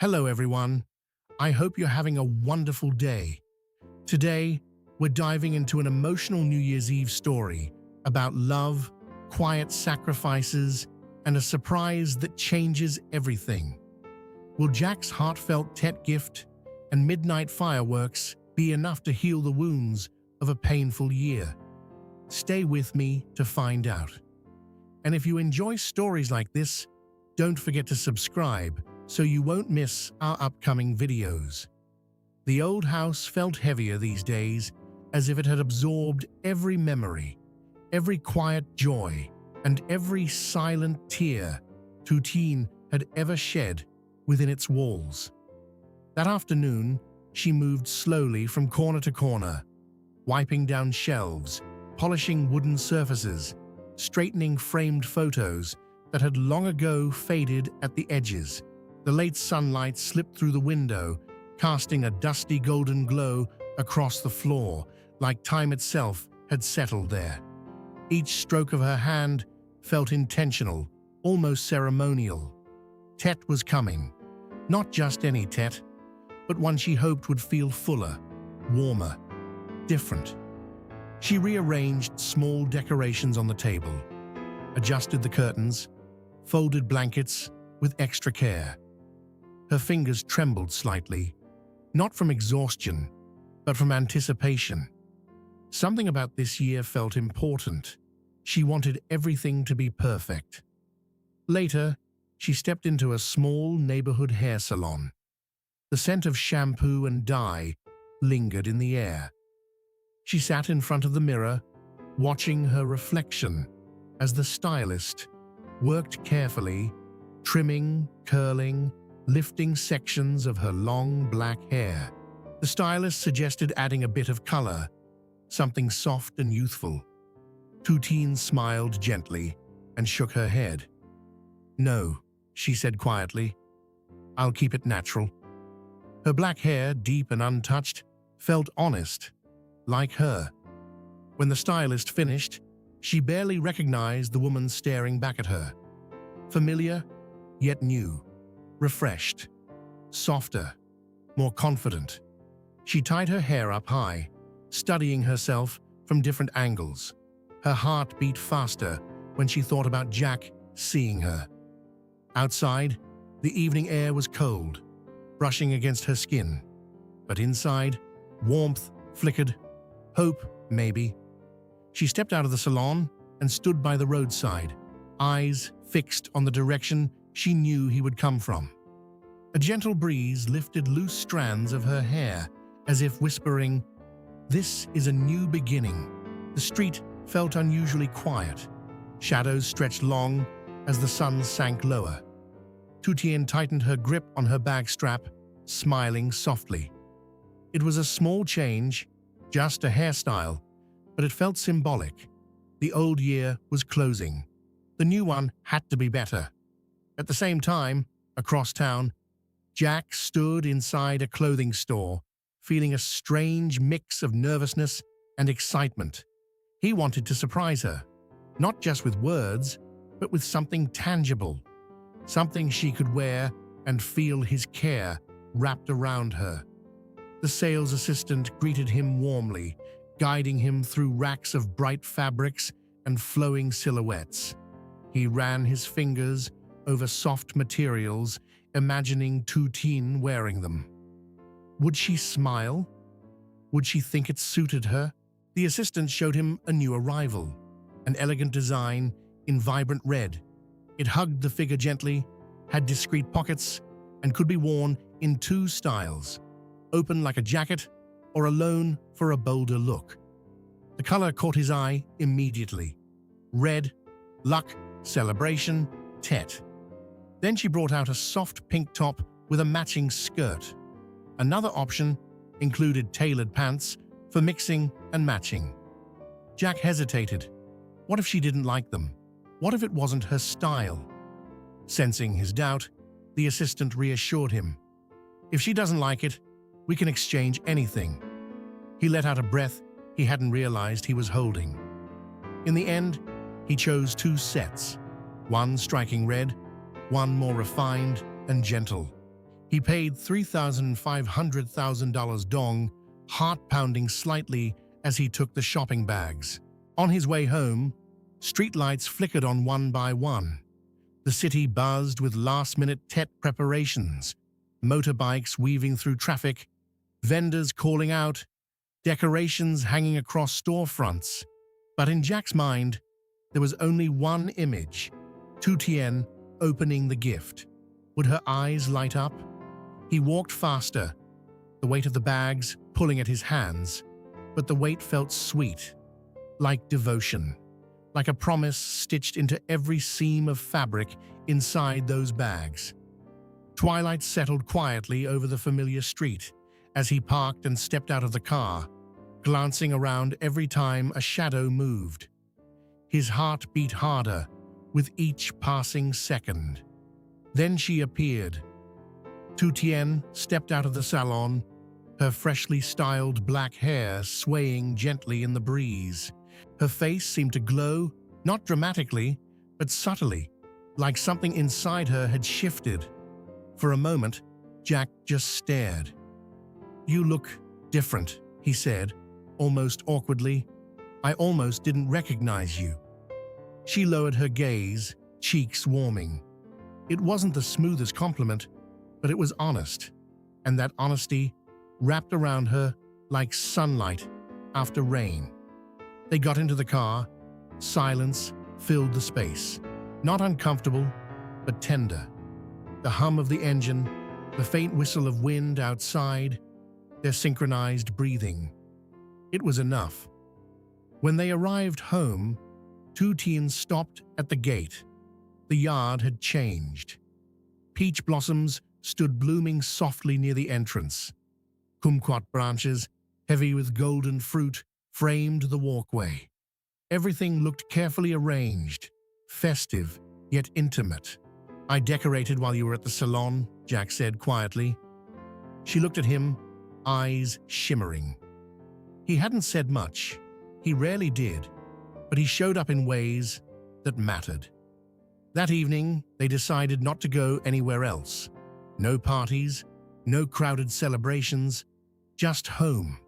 Hello, everyone. I hope you're having a wonderful day. Today, we're diving into an emotional New Year's Eve story about love, quiet sacrifices, and a surprise that changes everything. Will Jack's heartfelt Tet gift and midnight fireworks be enough to heal the wounds of a painful year? Stay with me to find out. And if you enjoy stories like this, don't forget to subscribe so you won't miss our upcoming videos. The old house felt heavier these days, as if it had absorbed every memory, every quiet joy, and every silent tear Tien had ever shed within its walls. That afternoon, she moved slowly from corner to corner, wiping down shelves, polishing wooden surfaces, straightening framed photos that had long ago faded at the edges. The late sunlight slipped through the window, casting a dusty golden glow across the floor, like time itself had settled there. Each stroke of her hand felt intentional, almost ceremonial. Tet was coming. Not just any Tet, but one she hoped would feel fuller, warmer, different. She rearranged small decorations on the table, adjusted the curtains, folded blankets with extra care. Her fingers trembled slightly, not from exhaustion, but from anticipation. Something about this year felt important. She wanted everything to be perfect. Later, she stepped into a small neighborhood hair salon. The scent of shampoo and dye lingered in the air. She sat in front of the mirror, watching her reflection as the stylist worked carefully, trimming, curling, lifting sections of her long black hair. The stylist suggested adding a bit of color, something soft and youthful. Tien smiled gently and shook her head. "No," she said quietly. "I'll keep it natural." Her black hair, deep and untouched, felt honest, like her. When the stylist finished, she barely recognized the woman staring back at her. Familiar, yet new. Refreshed, softer, more confident. She tied her hair up high, studying herself from different angles. Her heart beat faster when she thought about Jack seeing her. Outside, the evening air was cold, brushing against her skin. But inside, warmth flickered, hope, maybe. She stepped out of the salon and stood by the roadside, eyes fixed on the direction she knew he would come from. A gentle breeze lifted loose strands of her hair, as if whispering, "This is a new beginning." The street felt unusually quiet. Shadows stretched long as the sun sank lower. Tien tightened her grip on her bag strap, smiling softly. It was a small change, just a hairstyle, but it felt symbolic. The old year was closing. The new one had to be better. At the same time, across town, Jack stood inside a clothing store, feeling a strange mix of nervousness and excitement. He wanted to surprise her, not just with words, but with something tangible, something she could wear and feel his care wrapped around her. The sales assistant greeted him warmly, guiding him through racks of bright fabrics and flowing silhouettes. He ran his fingers over soft materials, imagining Tien wearing them. Would she smile? Would she think it suited her? The assistant showed him a new arrival, an elegant design in vibrant red. It hugged the figure gently, had discreet pockets, and could be worn in two styles, open like a jacket or alone for a bolder look. The color caught his eye immediately. Red, luck, celebration, Tet. Then she brought out a soft pink top with a matching skirt. Another option included tailored pants for mixing and matching. Jack hesitated. What if she didn't like them? What if it wasn't her style? Sensing his doubt, the assistant reassured him. "If she doesn't like it, we can exchange anything." He let out a breath he hadn't realized he was holding. In the end, he chose two sets, one striking red, one more refined and gentle. He paid $3,500,000 dong, heart pounding slightly as he took the shopping bags. On his way home, streetlights flickered on one by one. The city buzzed with last-minute Tet preparations, motorbikes weaving through traffic, vendors calling out, decorations hanging across storefronts. But in Jack's mind, there was only one image, Tien opening the gift. Would her eyes light up? He walked faster, the weight of the bags pulling at his hands, but the weight felt sweet, like devotion, like a promise stitched into every seam of fabric inside those bags. Twilight settled quietly over the familiar street as he parked and stepped out of the car, glancing around every time a shadow moved. His heart beat harder with each passing second. Then she appeared. Tien stepped out of the salon, her freshly styled black hair swaying gently in the breeze. Her face seemed to glow, not dramatically, but subtly, like something inside her had shifted. For a moment, Jack just stared. "You look different," he said, almost awkwardly. "I almost didn't recognize you." She lowered her gaze, cheeks warming. It wasn't the smoothest compliment, but it was honest, and that honesty wrapped around her like sunlight after rain. They got into the car. Silence filled the space. Not uncomfortable, but tender. The hum of the engine, the faint whistle of wind outside, their synchronized breathing. It was enough. When they arrived home, Tien stopped at the gate. The yard had changed. Peach blossoms stood blooming softly near the entrance. Kumquat branches, heavy with golden fruit, framed the walkway. Everything looked carefully arranged, festive, yet intimate. "I decorated while you were at the salon," Jack said quietly. She looked at him, eyes shimmering. He hadn't said much. He rarely did, but he showed up in ways that mattered. That evening, they decided not to go anywhere else. No parties, no crowded celebrations, just home.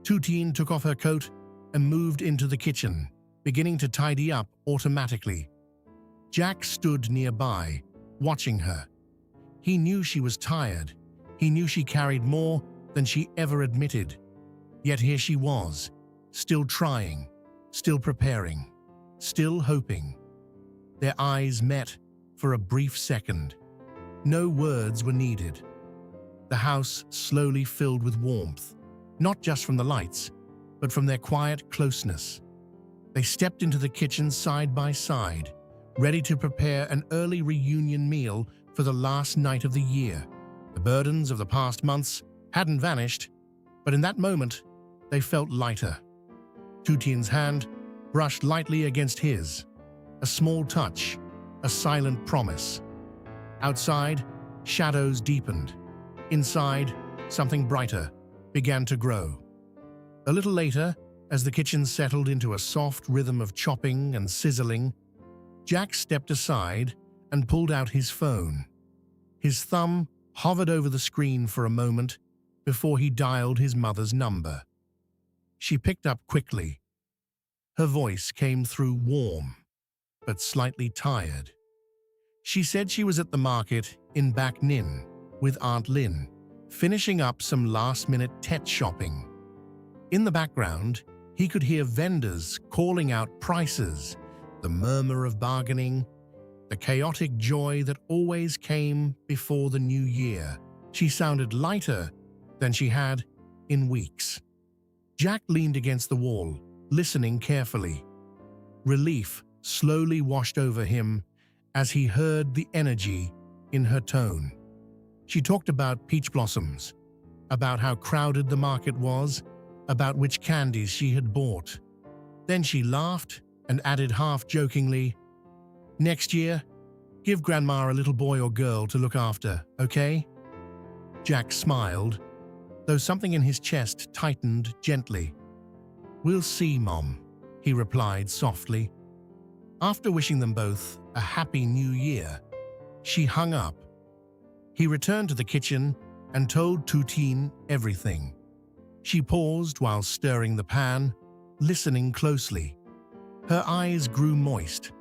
Tien took off her coat and moved into the kitchen, beginning to tidy up automatically. Jack stood nearby, watching her. He knew she was tired. He knew she carried more than she ever admitted. Yet here she was, still trying, still preparing, still hoping. Their eyes met for a brief second. No words were needed. The house slowly filled with warmth, not just from the lights, but from their quiet closeness. They stepped into the kitchen side by side, ready to prepare an early reunion meal for the last night of the year. The burdens of the past months hadn't vanished, but in that moment, they felt lighter. Tien's hand brushed lightly against his. A small touch, a silent promise. Outside, shadows deepened. Inside, something brighter began to grow. A little later, as the kitchen settled into a soft rhythm of chopping and sizzling, Jack stepped aside and pulled out his phone. His thumb hovered over the screen for a moment before he dialed his mother's number. She picked up quickly. Her voice came through warm, but slightly tired. She said she was at the market in Bac Ninh with Aunt Lin, finishing up some last-minute Tet shopping. In the background, he could hear vendors calling out prices, the murmur of bargaining, the chaotic joy that always came before the new year. She sounded lighter than she had in weeks. Jack leaned against the wall, listening carefully. Relief slowly washed over him as he heard the energy in her tone. She talked about peach blossoms, about how crowded the market was, about which candies she had bought. Then she laughed and added half-jokingly, "Next year, give Grandma a little boy or girl to look after, okay?" Jack smiled, though something in his chest tightened gently. "We'll see, Mom," he replied softly. After wishing them both a happy new year, she hung up. He returned to the kitchen and told Tien everything. She paused while stirring the pan, listening closely. Her eyes grew moist,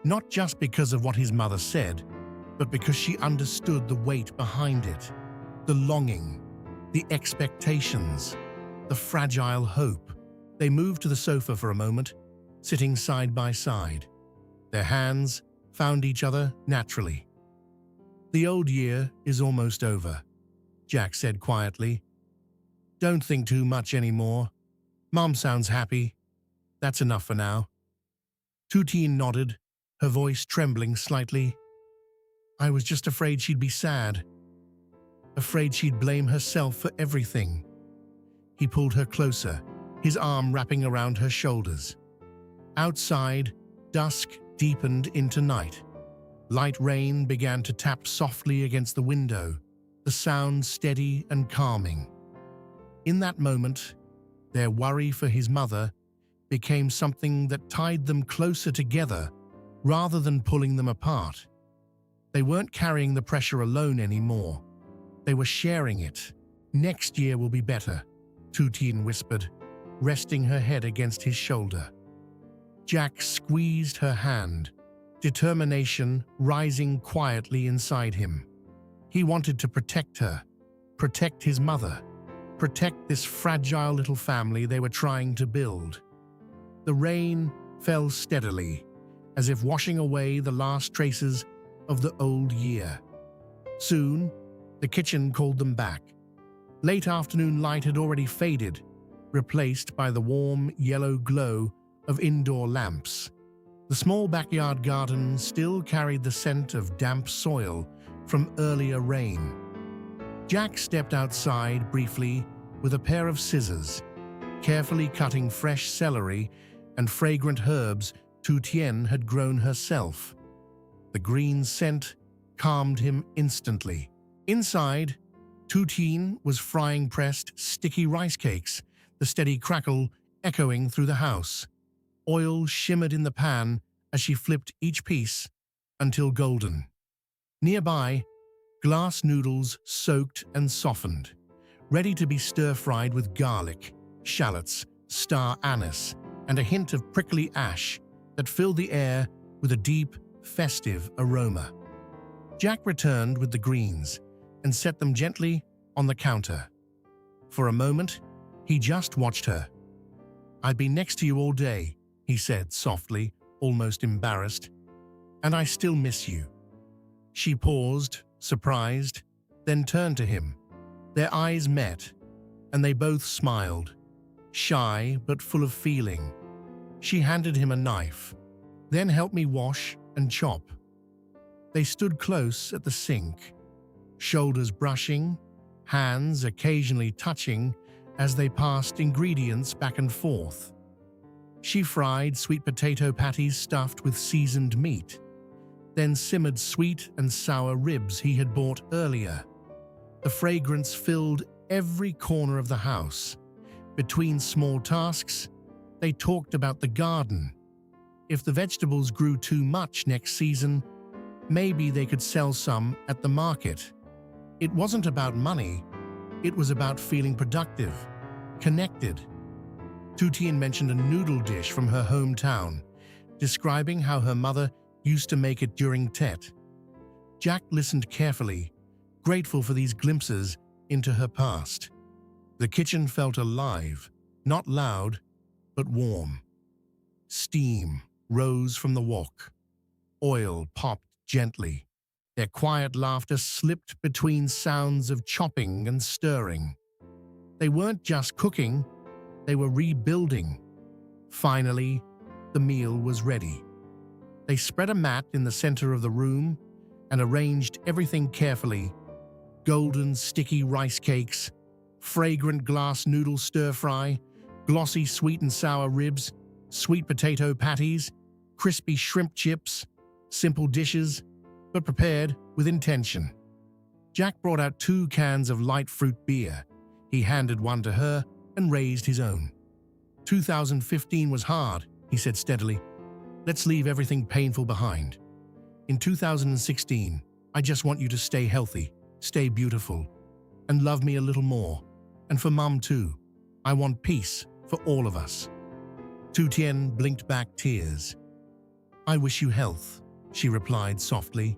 not just because of what his mother said, but because she understood the weight behind it, the longing, the expectations, the fragile hope. They moved to the sofa for a moment, sitting side by side. Their hands found each other naturally. "The old year is almost over," Jack said quietly. "Don't think too much anymore. Mom sounds happy. That's enough for now." Tien nodded, her voice trembling slightly. "I was just afraid she'd be sad. Afraid she'd blame herself for everything." He pulled her closer, his arm wrapping around her shoulders. Outside, dusk deepened into night. Light rain began to tap softly against the window, the sound steady and calming. In that moment, their worry for his mother became something that tied them closer together rather than pulling them apart. They weren't carrying the pressure alone anymore. They were sharing it. "Next year will be better," Tien whispered, resting her head against his shoulder. Jack squeezed her hand, determination rising quietly inside him. He wanted to protect her, protect his mother, protect this fragile little family they were trying to build. The rain fell steadily, as if washing away the last traces of the old year. Soon, the kitchen called them back. Late afternoon light had already faded, replaced by the warm yellow glow of indoor lamps. The small backyard garden still carried the scent of damp soil from earlier rain. Jack stepped outside briefly with a pair of scissors, carefully cutting fresh celery and fragrant herbs Tien had grown herself. The green scent calmed him instantly. Inside, Tien was frying pressed, sticky rice cakes, the steady crackle echoing through the house. Oil shimmered in the pan as she flipped each piece until golden. Nearby, glass noodles soaked and softened, ready to be stir-fried with garlic, shallots, star anise, and a hint of prickly ash that filled the air with a deep, festive aroma. Jack returned with the greens and set them gently on the counter. For a moment, he just watched her. "I'd be next to you all day," he said softly, almost embarrassed. "And I still miss you." She paused, surprised, then turned to him. Their eyes met, and they both smiled, shy but full of feeling. She handed him a knife, then helped me wash and chop. They stood close at the sink, shoulders brushing, hands occasionally touching as they passed ingredients back and forth. She fried sweet potato patties stuffed with seasoned meat, then simmered sweet and sour ribs he had bought earlier. The fragrance filled every corner of the house. Between small tasks, they talked about the garden. If the vegetables grew too much next season, maybe they could sell some at the market. It wasn't about money, it was about feeling productive, connected. Tien mentioned a noodle dish from her hometown, describing how her mother used to make it during Tet. Jack listened carefully, grateful for these glimpses into her past. The kitchen felt alive, not loud, but warm. Steam rose from the wok. Oil popped gently. Their quiet laughter slipped between sounds of chopping and stirring. They weren't just cooking, they were rebuilding. Finally, the meal was ready. They spread a mat in the center of the room and arranged everything carefully. Golden, sticky rice cakes, fragrant glass noodle stir-fry, glossy sweet and sour ribs, sweet potato patties, crispy shrimp chips, simple dishes, but prepared with intention. Jack brought out 2 cans of light fruit beer. He handed one to her and raised his own. 2015 was hard, he said steadily. Let's leave everything painful behind. In 2016, I just want you to stay healthy, stay beautiful, and love me a little more. And for Mum too. I want peace for all of us." Tien blinked back tears. "I wish you health," she replied softly,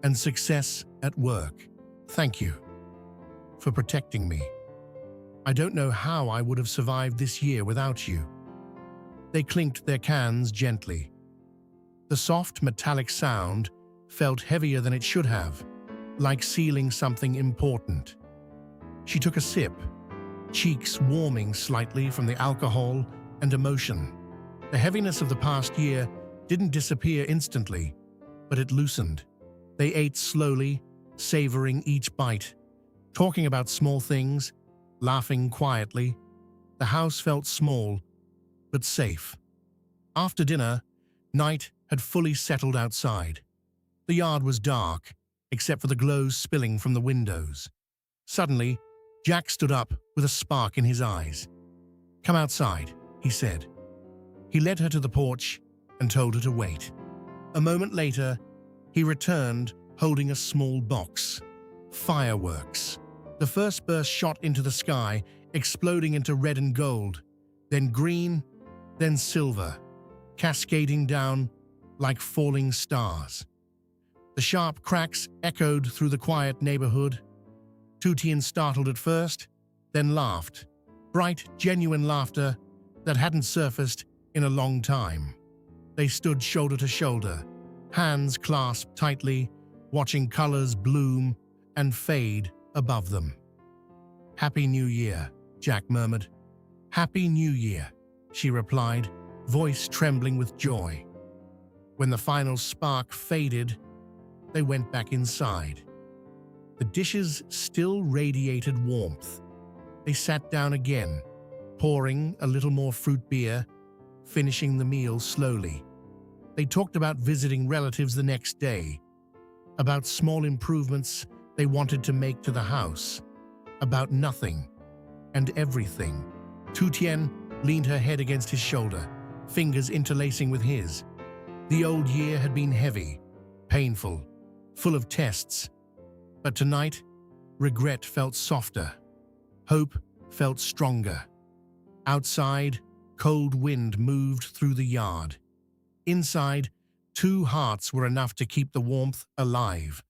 "and success at work. Thank you for protecting me. I don't know how I would have survived this year without you." They clinked their cans gently. The soft metallic sound felt heavier than it should have, like sealing something important. She took a sip, cheeks warming slightly from the alcohol and emotion. The heaviness of the past year didn't disappear instantly, but it loosened. They ate slowly, savoring each bite, talking about small things, laughing quietly. The house felt small, but safe. After dinner, night had fully settled outside. The yard was dark, except for the glow spilling from the windows. Suddenly, Jack stood up with a spark in his eyes. "Come outside," he said. He led her to the porch and told her to wait. A moment later, he returned holding a small box. Fireworks. The first burst shot into the sky, exploding into red and gold, then green, then silver, cascading down like falling stars. The sharp cracks echoed through the quiet neighborhood. Tien startled at first, then laughed. Bright, genuine laughter that hadn't surfaced in a long time. They stood shoulder to shoulder, hands clasped tightly, watching colors bloom and fade above them. "Happy New Year," Jack murmured. "Happy New Year," she replied, voice trembling with joy. When the final spark faded, they went back inside. The dishes still radiated warmth. They sat down again, pouring a little more fruit beer, finishing the meal slowly. They talked about visiting relatives the next day, about small improvements they wanted to make to the house, about nothing and everything. Tien leaned her head against his shoulder, fingers interlacing with his. The old year had been heavy, painful, full of tests. But tonight, regret felt softer. Hope felt stronger. Outside, cold wind moved through the yard. Inside, two hearts were enough to keep the warmth alive.